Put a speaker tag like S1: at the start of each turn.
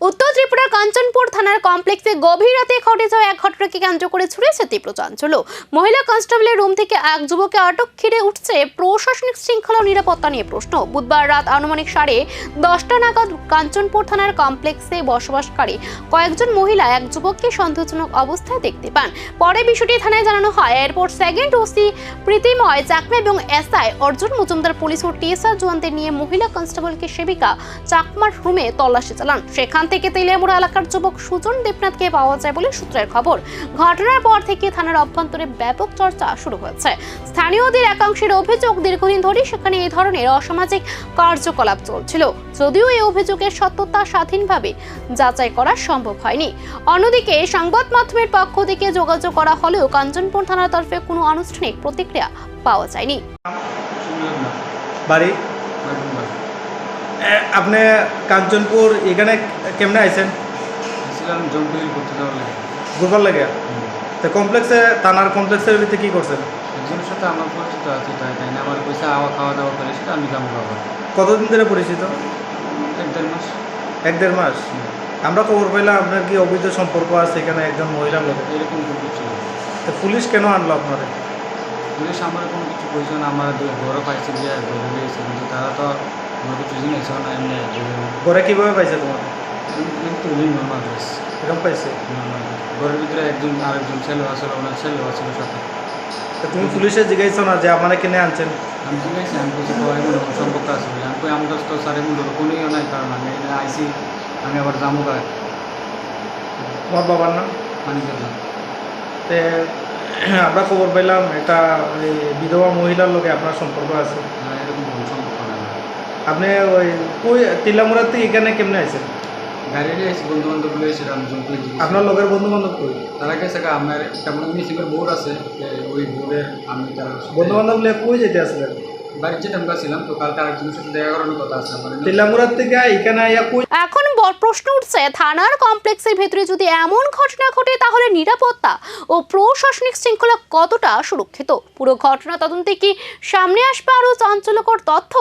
S1: উত্তর ত্রিপুরার কাঞ্চনপুর থানার কমপ্লেক্সে গভীর রাতে ঘটে যাওয়া এক ঘটনাকে কেন্দ্র করে ছড়িয়েছে তীব্র চাঞ্চল্য। মহিলা কনস্টেবলের রুম থেকে এক যুবককে আটক ঘিরে উঠছে প্রশাসনিক শৃঙ্খলা ও নিরাপত্তা নিয়ে প্রশ্ন। বুধবার রাত আনুমানিক 10:30 নাগাদ কাঞ্চনপুর থানার কমপ্লেক্সে বসবাসকারী কয়েকজন মহিলা এক যুবককে সন্দেহজনক অবস্থায় দেখতে পান। পরে বিষয়টি থানায় জানানো হয়। এরপর সেকেন্ড ওসি প্রীতিময় চাকমা এবং এসআই অর্জুন মজুমদার পুলিশ ও টিএসআর জওয়ানদের নিয়ে মহিলা কনস্টেবলকে সেবিকা চাকমার রুমে তল্লাশি চালান। সেখান থেকে তেলিয়ামুড়া এলাকার যুবক সুজন দেবনাথকে পাওয়া যায় বলে সূত্রের খবর। ঘটনার পর থেকে থানার অভ্যন্তরে ব্যাপক চর্চা শুরু হয়েছে। স্থানীয়দের একাংশের অভিযোগ, দীর্ঘদিন ধরে সেখানে এই ধরনের অসামাজিক কার্যকলাপ চলছিল, যদিও এই অভিযোগের সত্যতা স্বাধীনভাবে যাচাই করা সম্ভব হয়নি। অন্যদিকে সংবাদ মাধ্যমের পক্ষ থেকে যোগাযোগ করা হলেও কাঞ্চনপুর থানার তরফে কোনো আনুষ্ঠানিক প্রতিক্রিয়া পাওয়া যায়নি।
S2: বাড়ি আপনি কাঞ্চনপুর এখানে কেমনে আইছেন? ঘুরবার লাগে তো কমপ্লেক্সে থানার কমপ্লেক্সের ভিতরে কি করছেন?
S3: একজনের সাথে আমার পরিচিত আছে, তাই তাই না আমার পয়সা খাওয়া দাওয়া করে সেটা আমি কাম করবো।
S2: কতদিন ধরে পরিচিত?
S3: 1-1.5 মাস।
S2: 1-1.5 মাস। আমরা খবর পাইলাম আপনার কি অবৈধ সম্পর্ক আছে এখানে একজন মহিলার লোক।
S3: এরকম কিছু ছিল।
S2: তো পুলিশ কেন আনলো আপনারা?
S3: পুলিশ আমার কোনো কিছু বলছে না, আমার ঘরে পাইছে যে ঘরে গিয়েছে, কিন্তু তারা তো আমার কিছু জিনিস না এমনি
S2: ঘরে কীভাবে পাইছে তোমার?
S3: কিন্তু নর্মাল ড্রেস
S2: এরকম পাইছে?
S3: ঘরের ভিতরে আরেকজন ছেলে আসলে ওনার ছেলে আসলে সাথে।
S2: তো তুমি পুলিশে জিজ্ঞাসা না যে আপনারা কিনে আনছেন?
S3: আমি জিজ্ঞাসি, আমি বলছি এমন সম্পর্ক আছে বলে। আমি আমার কাছে তো স্যার এমন কোনোই নাই, কারণ আমি আইসি, আমি আবার জামু গায়ে।
S2: তোমার বাবার নাম?
S3: মানিকের নাম।
S2: তে আমরা খবর পাইলাম এটা ওই বিধবা মহিলার লোকে আপনার সম্পর্ক আছে।
S3: এরকম কোনো সম্পর্ক নাই।
S2: আপনি ওই কই তিলামুড়ার থেকে এখানে কেমনে আইছেন?
S3: গাড়ি নিয়ে এসে বন্ধু বান্ধবগুলো এসে
S2: আপনার লোকের বন্ধু বান্ধব কই?
S3: তারা গেছে আমার তেমন মিসিংয়ের বোর্ড আছে, ওই বোর্ডের আমি তার
S2: বন্ধু বান্ধবগুলো কই যেতে আসলেন?
S3: বাড়ির যেটা আমরা ছিলাম, তো কালকে আরেকজনের সাথে দেখা করানোর কথা আছে আমার।
S2: তিলামুড়ার থেকে এখানে আইয়া কই?
S1: এখন প্রশ্ন উঠছে, থানার কমপ্লেক্সের ভেতরে যদি এমন ঘটনা ঘটে তাহলে নিরাপত্তা ও প্রশাসনিক শৃঙ্খলা কতটা সুরক্ষিত? পুরো ঘটনা তদন্তে কি সামনে আসবে আরো চাঞ্চল্যকর তথ্য?